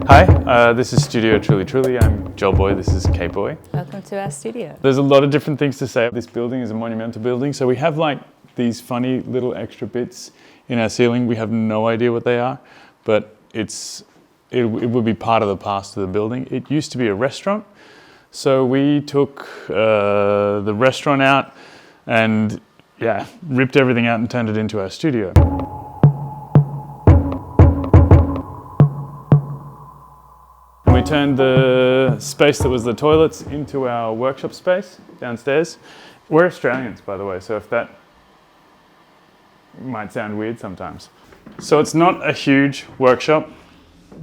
Hi, this is Studio Truly Truly. I'm Joel Booy, this is Kate Booy. Welcome to our studio. There's a lot of different things to say. This building is a monumental building, so we have like these funny little extra bits in our ceiling. We have no idea what they are, but it would be part of the past of the building. It used to be a restaurant, so we took the restaurant out and ripped everything out and turned it into our studio. We turned the space that was the toilets into our workshop space downstairs. We're Australians, by the way, so if that might sound weird sometimes. So it's not a huge workshop,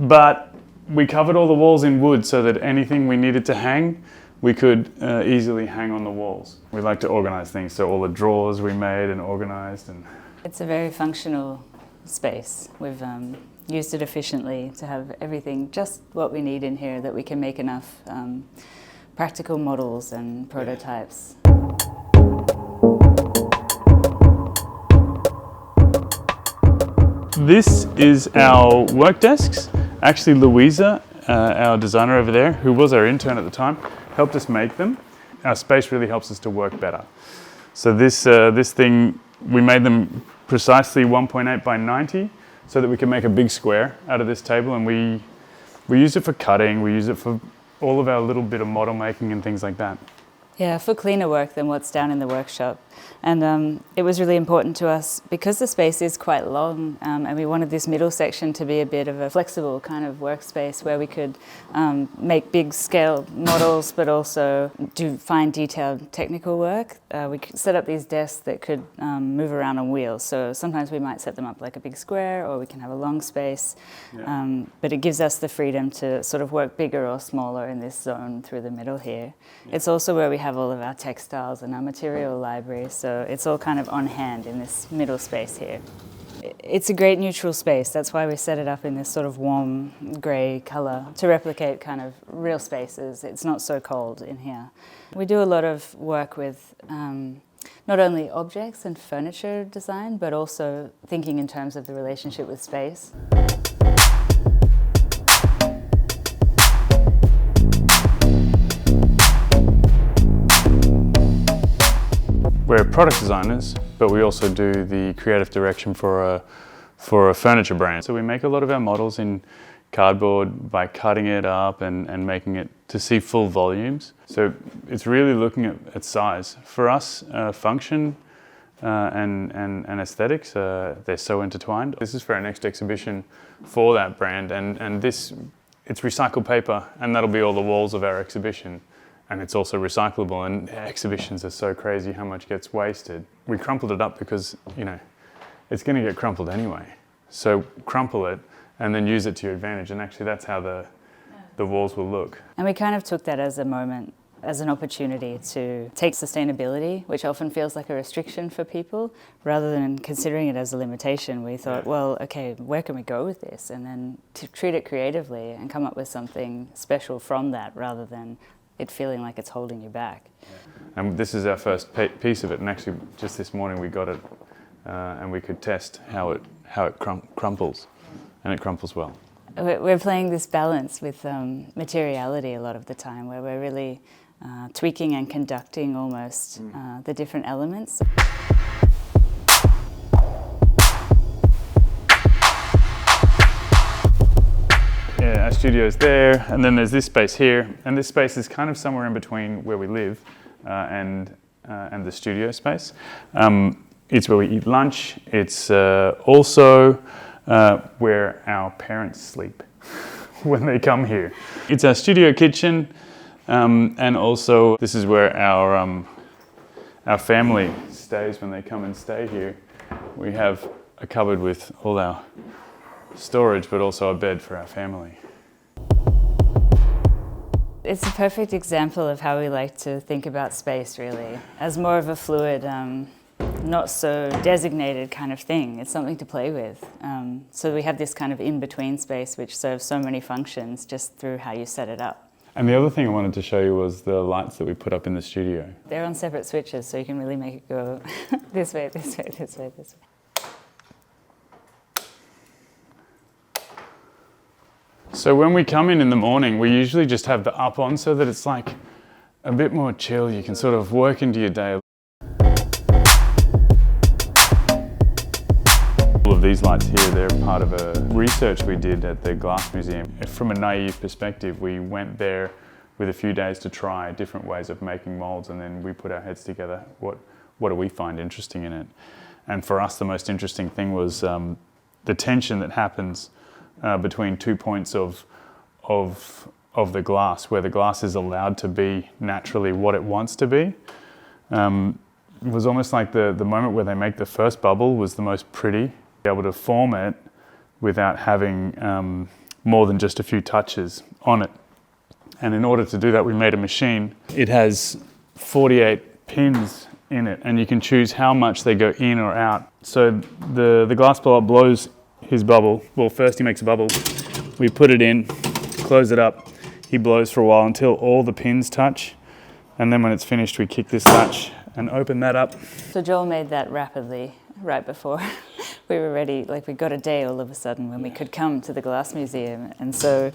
but we covered all the walls in wood so that anything we needed to hang, we could easily hang on the walls. We like to organize things, so all the drawers we made and organized. It's a very functional space. We've used it efficiently to have everything just what we need in here, that we can make enough practical models and prototypes. This is our work desks. Actually, Louisa, our designer over there, who was our intern at the time, helped us make them. Our space really helps us to work better. So this thing, we made them precisely 1.8 by 90, so that we can make a big square out of this table, and we use it for cutting, we use it for all of our little bit of model making and things like that. Yeah, for cleaner work than what's down in the workshop. And it was really important to us because the space is quite long, and we wanted this middle section to be a bit of a flexible kind of workspace where we could make big scale models but also do fine detailed technical work. We could set up these desks that could move around on wheels, so sometimes we might set them up like a big square, or we can have a long space, but it gives us the freedom to sort of work bigger or smaller in this zone through the middle here. It's also where we have all of our textiles and our material library, so it's all kind of on hand in this middle space here. It's a great neutral space. That's why we set it up in this sort of warm grey colour to replicate kind of real spaces. It's not so cold in here. We do a lot of work with not only objects and furniture design, but also thinking in terms of the relationship with space. We're product designers, but we also do the creative direction for a furniture brand. So we make a lot of our models in cardboard by cutting it up and making it to see full volumes. So it's really looking at size. For us, function and aesthetics, they're so intertwined. This is for our next exhibition for that brand, and it's recycled paper, and that'll be all the walls of our exhibition. And it's also recyclable, and exhibitions are so crazy how much gets wasted. We crumpled it up because, it's going to get crumpled anyway. So crumple it and then use it to your advantage, and actually that's how the walls will look. And we kind of took that as a moment, as an opportunity to take sustainability, which often feels like a restriction for people, rather than considering it as a limitation. We thought, well, okay, where can we go with this? And then to treat it creatively and come up with something special from that, rather than it feeling like it's holding you back. And this is our first piece of it, and actually just this morning we got it and we could test how it crumples, and it crumples well. We're playing this balance with materiality a lot of the time, where we're really tweaking and conducting almost the different elements. Our studio's there, and then there's this space here, and this space is kind of somewhere in between where we live and the studio space. It's where we eat lunch. It's also where our parents sleep when they come here. It's our studio kitchen, and also this is where our family stays when they come and stay here. We have a cupboard with all our storage, but also a bed for our family. It's a perfect example of how we like to think about space, really, as more of a fluid, not so designated kind of thing. It's something to play with. So we have this kind of in-between space which serves so many functions just through how you set it up. And the other thing I wanted to show you was the lights that we put up in the studio. They're on separate switches, so you can really make it go this way, this way, this way, this way. So when we come in the morning, we usually just have the up on so that it's like a bit more chill. You can sort of work into your day. All of these lights here, they're part of a research we did at the Glass Museum. From a naive perspective, we went there with a few days to try different ways of making molds, and then we put our heads together. What do we find interesting in it? And for us, the most interesting thing was the tension that happens between 2 points of the glass, where the glass is allowed to be naturally what it wants to be. It was almost like the moment where they make the first bubble was the most pretty. Be able to form it without having more than just a few touches on it. And in order to do that, we made a machine. It has 48 pins in it, and you can choose how much they go in or out. So the glass blower blows his bubble. Well, first he makes a bubble. We put it in, close it up. He blows for a while until all the pins touch. And then when it's finished, we kick this latch and open that up. So Joel made that rapidly, right before we were ready. Like, we got a day all of a sudden when we could come to the Glass Museum. And so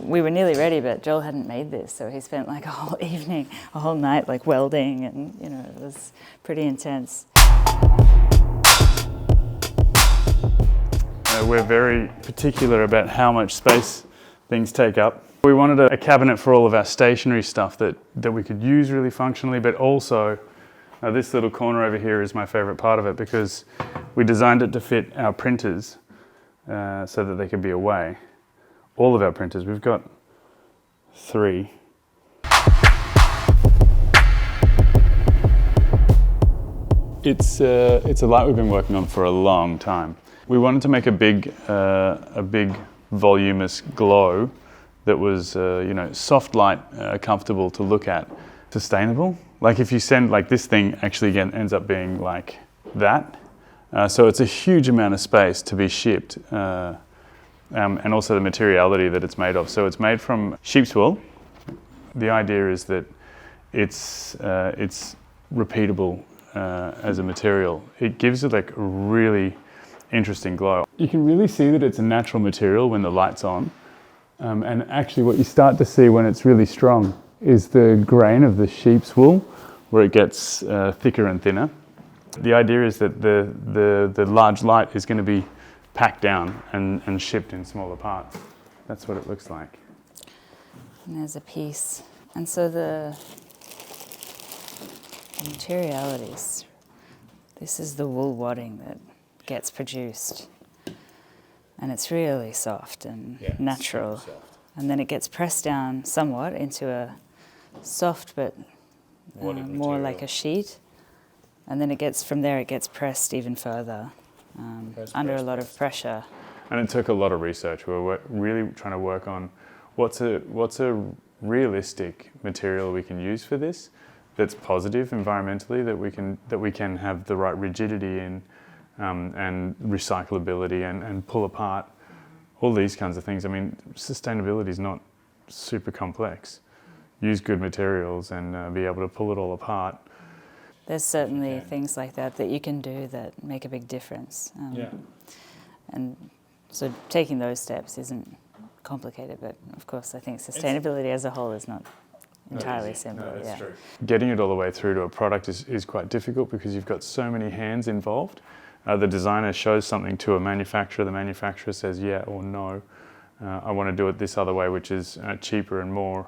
we were nearly ready, but Joel hadn't made this. So he spent like a whole evening, a whole night, like welding, and you know, it was pretty intense. We're very particular about how much space things take up. We wanted a cabinet for all of our stationery stuff that we could use really functionally, but also this little corner over here is my favorite part of it, because we designed it to fit our printers so that they could be away. All of our printers, we've got 3. It's a light we've been working on for a long time. We wanted to make a big voluminous glow that was, you know, soft light, comfortable to look at, sustainable. Like if you send, like this thing actually again ends up being like that. So it's a huge amount of space to be shipped, and also the materiality that it's made of. So it's made from sheep's wool. The idea is that it's repeatable as a material. It gives it like a really interesting glow. You can really see that it's a natural material when the light's on. And actually what you start to see when it's really strong is the grain of the sheep's wool, where it gets thicker and thinner. The idea is that the large light is going to be packed down and shipped in smaller parts. That's what it looks like. And there's a piece. And so the materialities, this is the wool wadding that gets produced. And it's really soft and natural. Soft. And then it gets pressed down somewhat into a soft but more like a sheet. And then from there it gets pressed even further under a lot of pressure. And it took a lot of research. We were really trying to work on what's a realistic material we can use for this that's positive environmentally, that we can have the right rigidity in, and recyclability and pull apart, all these kinds of things. I mean, sustainability is not super complex. Use good materials and be able to pull it all apart. There's certainly things like that you can do that make a big difference. And so taking those steps isn't complicated, but of course I think sustainability as a whole is not entirely simple. No, that's true. Getting it all the way through to a product is quite difficult because you've got so many hands involved. The designer shows something to a manufacturer, the manufacturer says yeah or no. I want to do it this other way, which is cheaper and more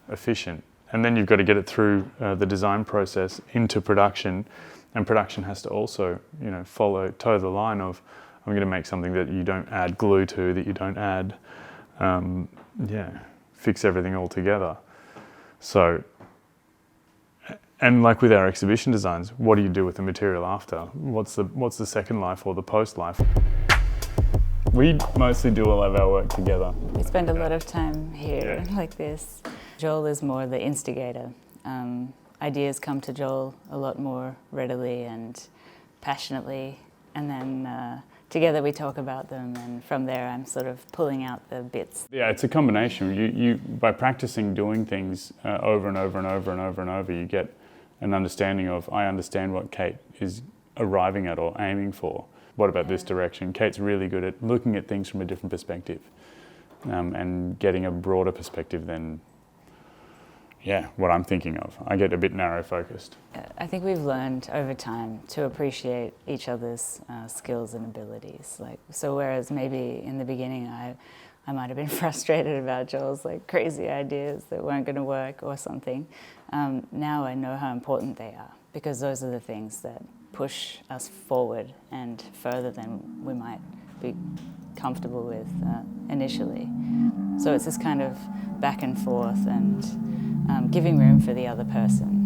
efficient. And then you've got to get it through the design process into production, and production has to also, you know, toe the line of, I'm going to make something that you don't add glue to, that you don't add, fix everything all together. So, and like with our exhibition designs, what do you do with the material after? What's the second life or the post life? We mostly do all of our work together. We spend a lot of time here like this. Joel is more the instigator. Ideas come to Joel a lot more readily and passionately, and then together we talk about them, and from there I'm sort of pulling out the bits. Yeah, it's a combination. You by practicing doing things over and over and over and over and over, you get an understanding of, I understand what Kate is arriving at or aiming for. what about this direction? Kate's really good at looking at things from a different perspective and getting a broader perspective than what I'm thinking of. I get a bit narrow focused. I think we've learned over time to appreciate each other's skills and abilities. So whereas maybe in the beginning I might have been frustrated about Joel's crazy ideas that weren't going to work or something, now I know how important they are, because those are the things that push us forward and further than we might be comfortable with initially. So it's this kind of back and forth and giving room for the other person.